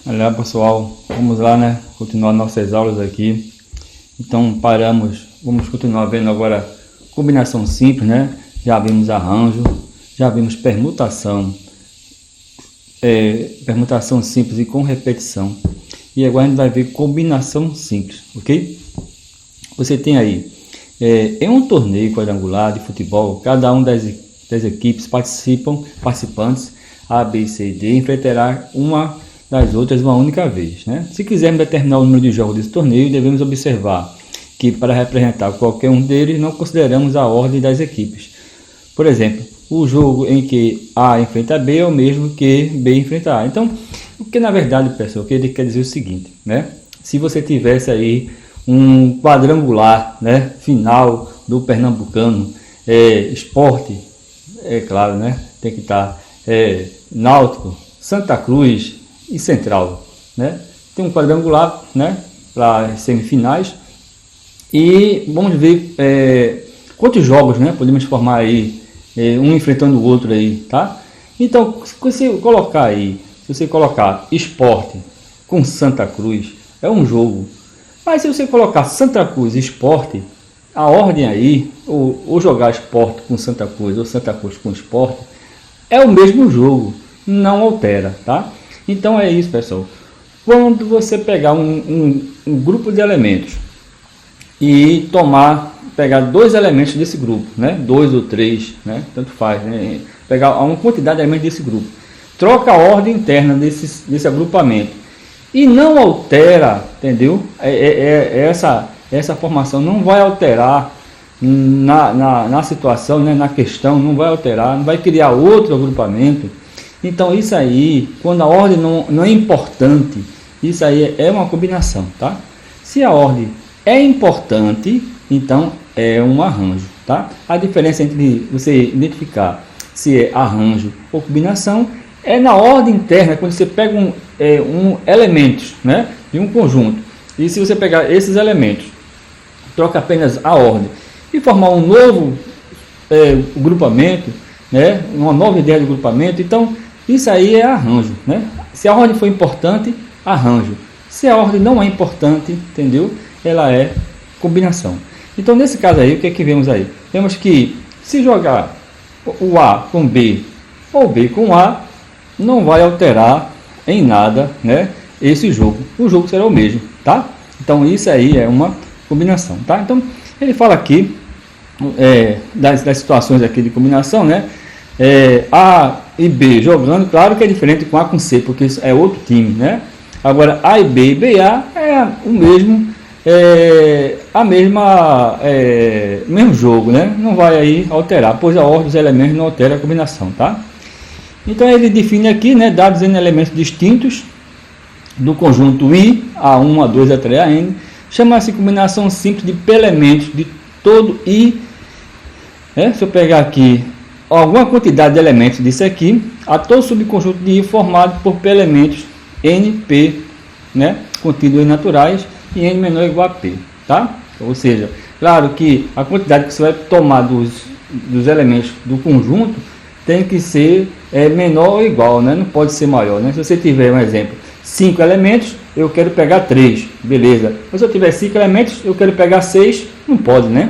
Olá pessoal, vamos lá, né? Continuar nossas aulas aqui. Então vamos continuar vendo agora combinação simples, né? Já vimos arranjo, já vimos permutação, permutação simples e com repetição. E agora a gente vai ver combinação simples, ok? Você tem aí, em um torneio quadrangular de futebol, cada um das equipes participantes A, B, C e D enfrentará uma das outras uma única vez, né? Se quisermos determinar o número de jogos desse torneio, devemos observar que para representar qualquer um deles não consideramos a ordem das equipes. Por exemplo, o jogo em que A enfrenta B é o mesmo que B enfrenta A. Então, o que na verdade, pessoal, que ele quer dizer o seguinte, né? Se você tivesse aí um quadrangular, né, final do Pernambucano, Sport, claro, né? Tem que estar Náutico, Santa Cruz e Central, né? Tem um quadrangular, né, para as semifinais e vamos ver quantos jogos, né, podemos formar aí, um enfrentando o outro aí, tá? Então, se você colocar Sport com Santa Cruz, é um jogo. Mas se você colocar Santa Cruz e Sport, a ordem aí, ou jogar Sport com Santa Cruz ou Santa Cruz com Sport, é o mesmo jogo, não altera, tá? Então é isso, pessoal. Quando você pegar um grupo de elementos e pegar dois elementos desse grupo, né? 2 ou 3, né? Tanto faz, né? Pegar uma quantidade de elementos desse grupo, troca a ordem interna desse agrupamento e não altera, entendeu? Essa formação não vai alterar na situação, né? Na questão, não vai alterar, não vai criar outro agrupamento. Então isso aí, quando a ordem não é importante, isso aí é uma combinação, tá? Se a ordem é importante, então é um arranjo, tá? A diferença entre você identificar se é arranjo ou combinação é na ordem interna, quando você pega elementos, né, de um conjunto, e se você pegar esses elementos, troca apenas a ordem e formar um novo grupamento, né, uma nova ideia de grupamento, então isso aí é arranjo, né? Se a ordem for importante, arranjo. Se a ordem não é importante, entendeu? Ela é combinação. Então, nesse caso aí, o que é que vemos aí? Vemos que se jogar o A com B ou B com A, não vai alterar em nada, né, esse jogo. O jogo será o mesmo, tá? Então, isso aí é uma combinação, tá? Então, ele fala aqui das situações aqui de combinação, né? A e B jogando, claro que é diferente com A com C, porque isso é outro time, né? Agora A e B e BA é o mesmo, mesmo jogo, né? Não vai aí alterar, pois a ordem dos elementos não altera a combinação, tá? Então ele define aqui, né, dados em elementos distintos do conjunto I, A1, A2, A3, AN, chama-se combinação simples de P elementos de todo I. Se eu pegar aqui alguma quantidade de elementos disso aqui, a todo subconjunto de I formado por P elementos NP, né, contidos em naturais, e N menor ou igual a P, tá? Ou seja, claro que a quantidade que você vai tomar dos elementos do conjunto tem que ser menor ou igual, né? Não pode ser maior, né? Se você tiver, um exemplo, 5 elementos, eu quero pegar 3, beleza. Mas se eu tiver 5 elementos, eu quero pegar 6, não pode, né?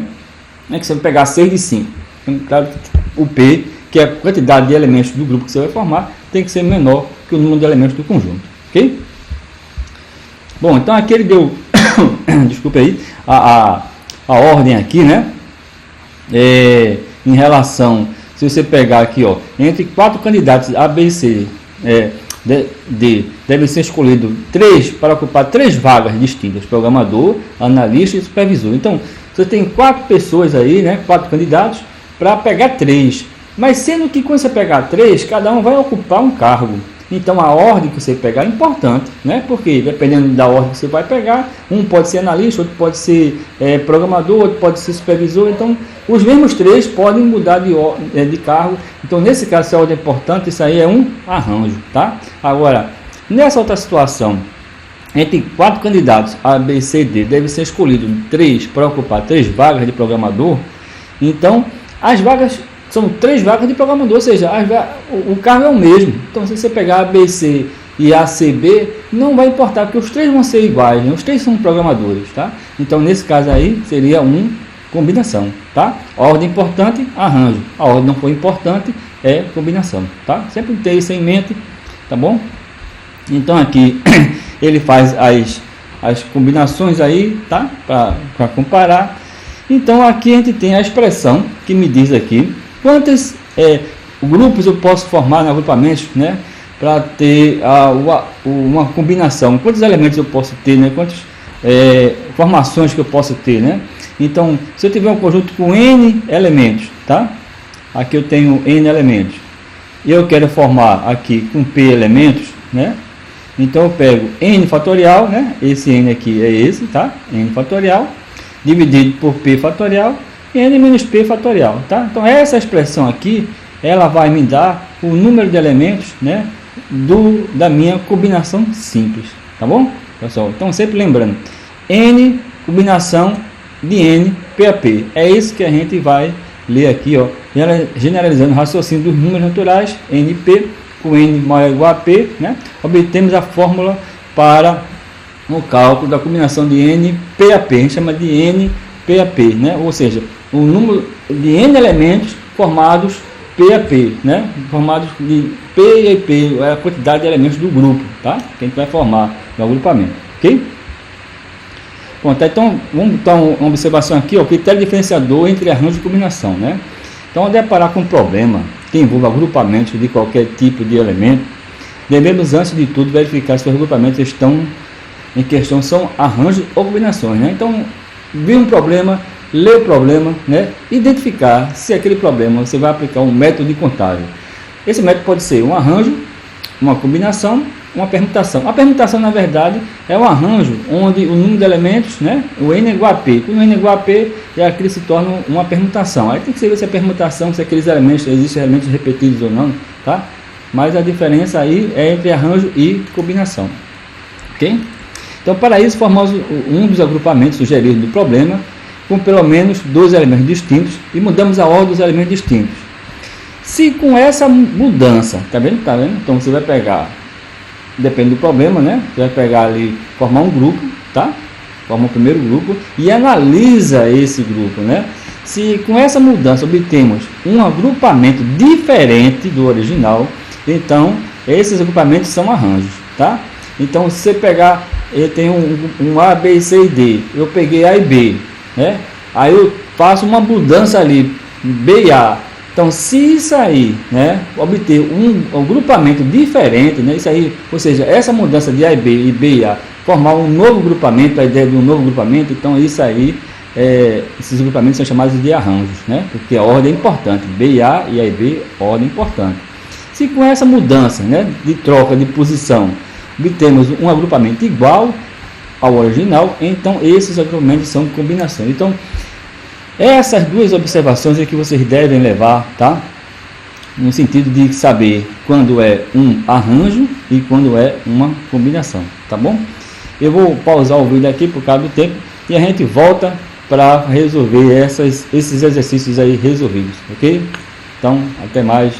Não é que você vai pegar 6 de 5. Então, claro, o P, que é a quantidade de elementos do grupo que você vai formar, tem que ser menor que o número de elementos do conjunto, ok? Bom, então aqui ele deu, desculpa aí, a ordem aqui, né? Em relação, se você pegar aqui, ó, entre 4 candidatos A, B e C, D, deve ser escolhido 3 para ocupar 3 vagas distintas: programador, analista e supervisor. Então, você tem 4 pessoas aí, né? 4 candidatos para pegar 3. Mas sendo que quando você pegar 3, cada um vai ocupar um cargo. Então a ordem que você pegar é importante, né? Porque dependendo da ordem que você vai pegar, um pode ser analista, outro pode ser programador, outro pode ser supervisor. Então os mesmos 3 podem mudar de cargo. Então nesse caso, se a ordem é importante, isso aí é um arranjo, tá? Agora, nessa outra situação, entre 4 candidatos A, B, C, D, deve ser escolhido 3 para ocupar 3 vagas de programador. Então as vagas são 3 vagas de programador, ou seja, o cargo é o mesmo. Então, se você pegar A, B, C e A, C, B, não vai importar, porque os três vão ser iguais, né? Os três são programadores, tá? Então, nesse caso aí, seria combinação, tá? Ordem importante, arranjo. A ordem não for importante, é combinação, tá? Sempre ter isso em mente, tá bom? Então, aqui, ele faz as combinações aí, tá? Para comparar. Então, aqui a gente tem a expressão que me diz aqui quantos grupos eu posso formar em agrupamentos, né? Para ter uma combinação, quantos elementos eu posso ter, né? Quantas formações que eu posso ter, né? Então, se eu tiver um conjunto com N elementos, tá? Aqui eu tenho N elementos, e eu quero formar aqui com P elementos, né? Então eu pego N fatorial, né? Esse N aqui é esse, tá? N fatorial, dividido por P fatorial, N menos P fatorial, tá? Então essa expressão aqui, ela vai me dar o número de elementos, né? Da minha combinação simples, tá bom? Pessoal, então sempre lembrando, N combinação de N PAP, é isso que a gente vai ler aqui, ó, generalizando o raciocínio dos números naturais, NP com N maior ou igual a P, né? Obtemos a fórmula para o cálculo da combinação de N PAP, a gente chama de N PAP, né? Ou seja, o número de N elementos formados PAP, né? Formados de P e P, é a quantidade de elementos do grupo, tá? Que a gente vai formar no agrupamento, ok? Bom, então vamos botar uma observação aqui, ó, critério diferenciador entre arranjo e combinação, né? Então, ao deparar com um problema que envolva agrupamentos de qualquer tipo de elemento, devemos antes de tudo verificar se os agrupamentos estão em questão são arranjos ou combinações, né? Então, ver um problema, ler o problema, né? Identificar se aquele problema você vai aplicar um método de contagem. Esse método pode ser um arranjo, uma combinação, uma permutação. A permutação, na verdade, é um arranjo onde o número de elementos, né, o N é igual a P. Quando o N é igual a P, aquilo se torna uma permutação. Aí tem que saber se a permutação, se aqueles elementos, existem elementos repetidos ou não, tá? Mas a diferença aí é entre arranjo e combinação, ok? Então, para isso, formamos um dos agrupamentos sugeridos do problema com pelo menos dois elementos distintos e mudamos a ordem dos elementos distintos. Se com essa mudança, tá vendo? Tá vendo? Então, você vai pegar, depende do problema, né? Você vai pegar ali, formar um grupo, tá? Forma o primeiro grupo e analisa esse grupo, né? Se com essa mudança obtemos um agrupamento diferente do original, então esses agrupamentos são arranjos, tá? Então, se você pegar, eu tenho um A, B, C e D, eu peguei A e B, né? Aí eu faço uma mudança ali, B e A. Então, se isso aí, né, obter um agrupamento diferente, né, isso aí, ou seja, essa mudança de A e B e B e A, formar um novo grupamento, a ideia de um novo grupamento, então isso aí, esses agrupamentos são chamados de arranjos, né, porque a ordem é importante, B e A e B, ordem importante. Se com essa mudança, né, de troca de posição, obtemos um agrupamento igual ao original, então esses agrupamentos são combinações. Então, essas duas observações é que vocês devem levar, tá? No sentido de saber quando é um arranjo e quando é uma combinação, tá bom? Eu vou pausar o vídeo aqui por causa do tempo e a gente volta para resolver esses exercícios aí resolvidos, ok? Então, até mais.